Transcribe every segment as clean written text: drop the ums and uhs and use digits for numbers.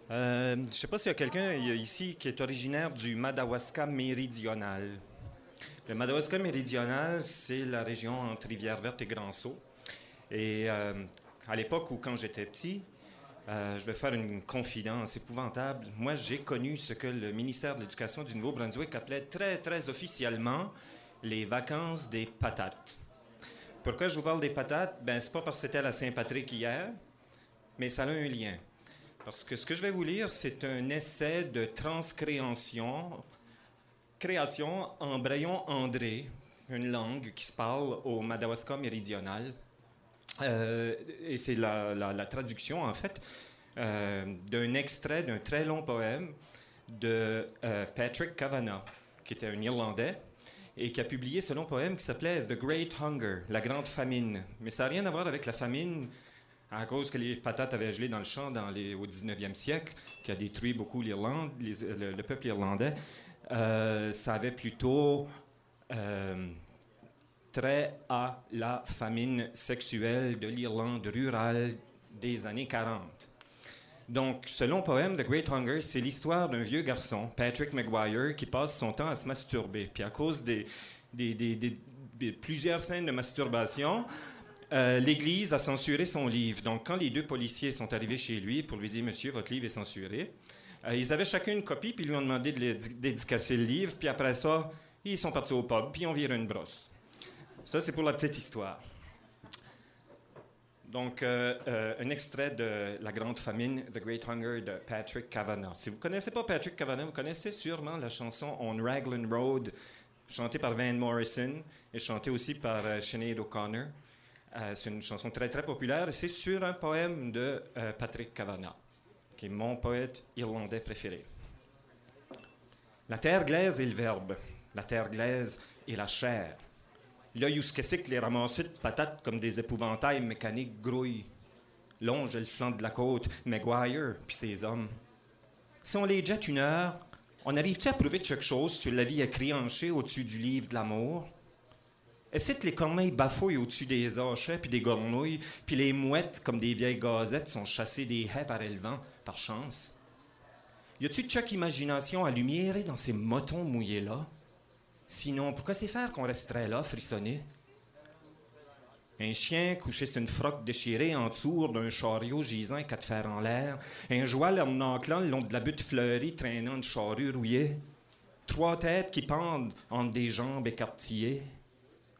Je ne sais pas s'il y a quelqu'un ici qui est originaire du Madawaska méridional. Le Madawaska méridional, c'est la région entre Rivière-Verte et Grand-Sault. Et à l'époque où, quand j'étais petit, je vais faire une confidence épouvantable. Moi, j'ai connu ce que le ministère de l'Éducation du Nouveau-Brunswick appelait très, très officiellement les vacances des patates. Pourquoi je vous parle des patates? Ben, c'est pas parce que c'était à la Saint-Patrick hier, mais ça a un lien. Parce que ce que je vais vous lire, c'est un essai de création en Braillon André, une langue qui se parle au Madawaska méridional. Et c'est la traduction, en fait, d'un extrait d'un très long poème de Patrick Kavanagh, qui était un Irlandais, et qui a publié ce long poème qui s'appelait The Great Hunger, la grande famine. Mais ça n'a rien à voir avec la famine à cause que les patates avaient gelé dans le champ au 19e siècle, qui a détruit beaucoup l'Irlande, le peuple irlandais. Ça avait plutôt trait à la famine sexuelle de l'Irlande rurale des années 40. Donc, ce long poème, The Great Hunger, c'est l'histoire d'un vieux garçon, Patrick Maguire, qui passe son temps à se masturber. Puis à cause des plusieurs scènes de masturbation, l'Église a censuré son livre. Donc, quand les deux policiers sont arrivés chez lui pour lui dire « Monsieur, votre livre est censuré », ils avaient chacun une copie, puis ils lui ont demandé de dédicacer le livre. Puis après ça, ils sont partis au pub, puis ils ont viré une brosse. Ça, c'est pour la petite histoire. Donc, un extrait de La Grande Famine, The Great Hunger, de Patrick Kavanagh. Si vous ne connaissez pas Patrick Kavanagh, vous connaissez sûrement la chanson On Raglan Road, chantée par Van Morrison et chantée aussi par Sinead O'Connor. C'est une chanson très, très populaire et c'est sur un poème de Patrick Kavanagh, qui est mon poète irlandais préféré. La terre glaise est le verbe, la terre glaise est la chair. Là, ce que c'est que les ramassés de patates comme des épouvantails mécaniques grouillent. Longe le flanc de la côte, Maguire puis ses hommes. Si on les jette une heure, on arrive-tu à prouver de quelque chose sur la vie écrianchée au-dessus du livre de l'amour? Est-ce que les corneilles bafouillent au-dessus des hachets puis des gornouilles, puis les mouettes, comme des vieilles gazettes, sont chassées des haies par le vent, par chance? Y a-tu de chaque imagination à lumière dans ces motons mouillés-là? Sinon, pourquoi c'est faire qu'on resterait là, frissonner? Un chien couché sur une froque déchirée en dessous d'un chariot gisant et quatre fers en l'air. Un joual en enclant le long de la butte fleurie traînant une charrue rouillée. Trois têtes qui pendent entre des jambes écartillées.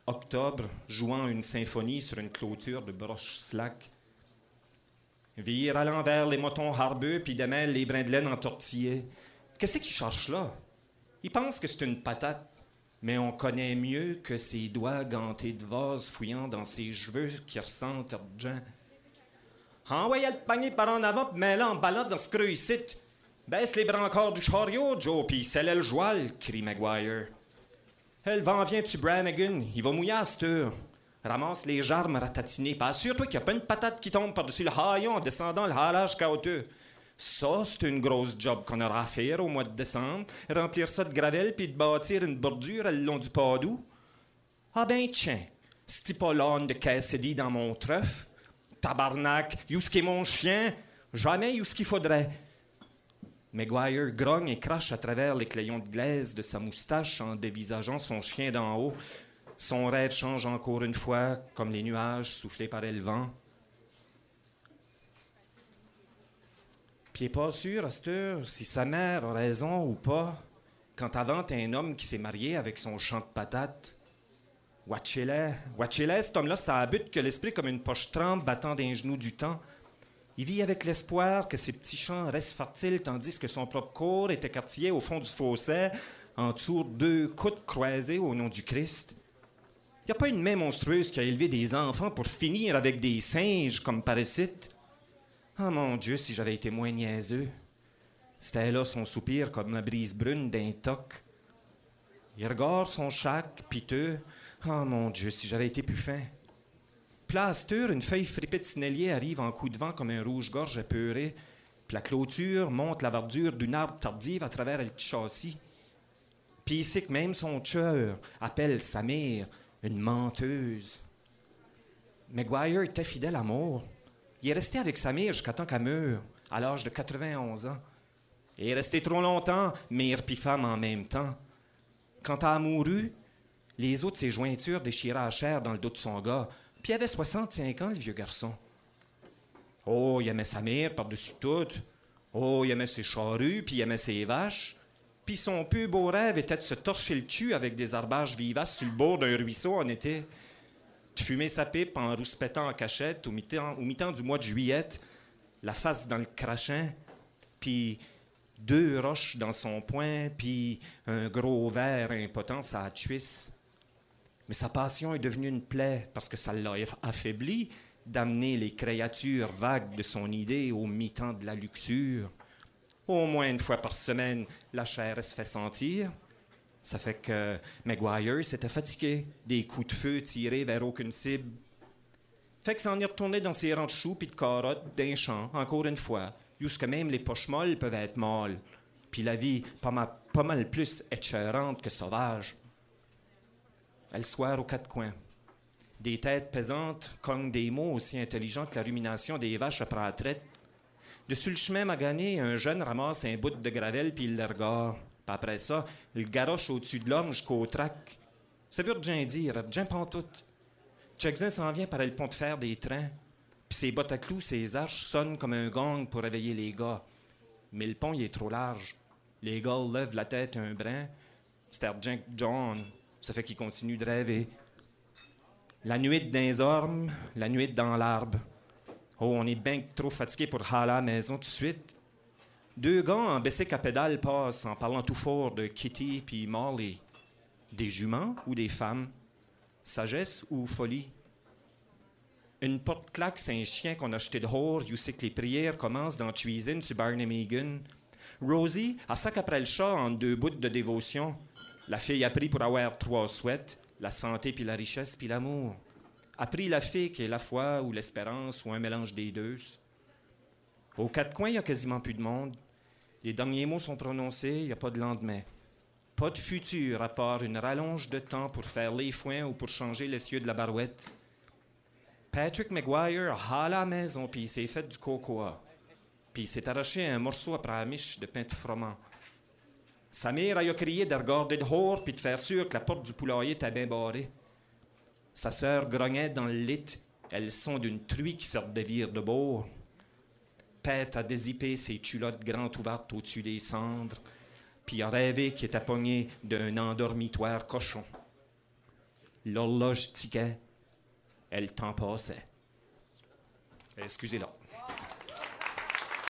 Octobre, jouant une symphonie sur une clôture de broches slack. Vire à l'envers les motons harbeux puis démêle les brins de laine entortillés. Qu'est-ce qu'il cherche là? Il pense que c'est une patate. Mais on connaît mieux que ses doigts gantés de vase fouillant dans ses cheveux qui ressentent argent. Envoyez le panier par en avant, puis mets-le en balade dans ce creux ici. Baisse les brancards du chariot, Joe, puis scelle le joual, crie Maguire. Le vent vient-tu, Brannigan? Il va mouiller à cette heure. Ramasse les jarmes ratatinés, puis assure-toi qu'il n'y a pas une patate qui tombe par-dessus le haillon en descendant le halage caoteux. Ça, c'est une grosse job qu'on aura à faire au mois de décembre. Remplir ça de gravelle puis de bâtir une bordure le long du Padoue. Ah ben tiens, c'ti pas l'âne de Cassidy dans mon trèfle. Tabarnak, où est mon chien? Jamais où qu'il faudrait. Maguire grogne et crache à travers les clayons de glaise de sa moustache en dévisageant son chien d'en haut. Son rêve change encore une fois, comme les nuages soufflés par le vent. Puis il n'est pas sûr, à cette heure, si sa mère a raison ou pas, quand avant t'as un homme qui s'est marié avec son champ de patates. Watchez-le, cet homme-là, ça habite que l'esprit comme une poche trempe battant d'un genou du temps. Il vit avec l'espoir que ses petits champs restent fertiles, tandis que son propre corps est écartillé au fond du fossé, en dessous de deux coudes croisés au nom du Christ. Il n'y a pas une main monstrueuse qui a élevé des enfants pour finir avec des singes comme parasites. Ah, mon Dieu, si j'avais été moins niaiseux. C'était là son soupir comme la brise brune d'un toc. Il regarde son chac, piteux. Ah, mon Dieu, si j'avais été plus fin. Puis là, à cette heure, une feuille fripée de sinellier arrive en coup de vent comme un rouge-gorge apeuré. Puis la clôture monte la verdure d'une arbre tardive à travers le châssis. Puis ici que même son tueur appelle sa mère une menteuse. Maguire était fidèle à mort. Il est resté avec sa mère jusqu'à temps qu'elle meure, à l'âge de 91 ans. Il est resté trop longtemps, mère puis femme en même temps. Quand elle a mouru, les autres, ses jointures déchiraient la chair dans le dos de son gars. Puis il avait 65 ans, le vieux garçon. Oh, il aimait sa mère par-dessus tout. Oh, il aimait ses charrues, puis il aimait ses vaches. Puis son plus beau rêve était de se torcher le cul avec des herbages vivaces sur le bord d'un ruisseau en été. De fumer sa pipe en rouspétant en cachette au mi-temps du mois de juillet, la face dans le crachin, puis 2 roches dans son poing, puis un gros verre impotent à la cuisse. Mais sa passion est devenue une plaie parce que ça l'a affaibli d'amener les créatures vagues de son idée au mi-temps de la luxure. Au moins une fois par semaine, la chair se fait sentir. Ça fait que Maguire s'était fatigué des coups de feu tirés vers aucune cible. Fait que s'en est retourné dans ses rangs de choux puis de carottes d'un champ, encore une fois, jusque même les poches molles peuvent être molles. Puis la vie pas mal plus échœurante que sauvage. Elle soir aux 4 coins. Des têtes pesantes cognent des mots aussi intelligents que la rumination des vaches après la traite. Dessus le chemin magané, un jeune ramasse un bout de gravelle puis il le regarde. Puis après ça, il garoche au-dessus de l'homme jusqu'au trac. Ça veut rien dire, rien pantoute. Checkzin s'en vient par le pont de fer des trains. Puis ses bottes à clous, ses arches sonnent comme un gong pour réveiller les gars. Mais le pont, il est trop large. Les gars lèvent la tête un brin. C'est Junk John. Ça fait qu'il continue de rêver. La nuit dans les ormes, la nuit dans l'arbre. Oh, on est bien trop fatigué pour râler à la maison tout de suite. 2 gars en bicycle à pédale passent en parlant tout fort de Kitty puis Molly. Des juments ou des femmes? Sagesse ou folie? Une porte claque, c'est un chien qu'on a acheté dehors, où c'est que les prières commencent dans la cuisine sur Barnum Egan. Rosie, elle sac après le chat en 2 bouts de dévotion. La fille a pris pour avoir 3 souhaits, la santé puis la richesse puis l'amour. A pris la fille qui est la foi ou l'espérance ou un mélange des deux. Aux 4 coins, il n'y a quasiment plus de monde. Les derniers mots sont prononcés, il n'y a pas de lendemain. Pas de futur à part une rallonge de temps pour faire les foins ou pour changer l'essieu de la barouette. Patrick Maguire a à la maison puis il s'est fait du cocoa. Puis il s'est arraché un morceau après la miche de pain de froment. Sa mère a crié de regarder dehors puis de faire sûr que la porte du poulailler était bien barrée. Sa sœur grognait dans le lit. Elles sont d'une truie qui sort de vire de bord. Pète a dézippé ses culottes grandes ouvertes au-dessus des cendres, puis a rêvé qu'il était pogné d'un endormitoire cochon. L'horloge tiquait. Elle t'en passait. Excusez-la.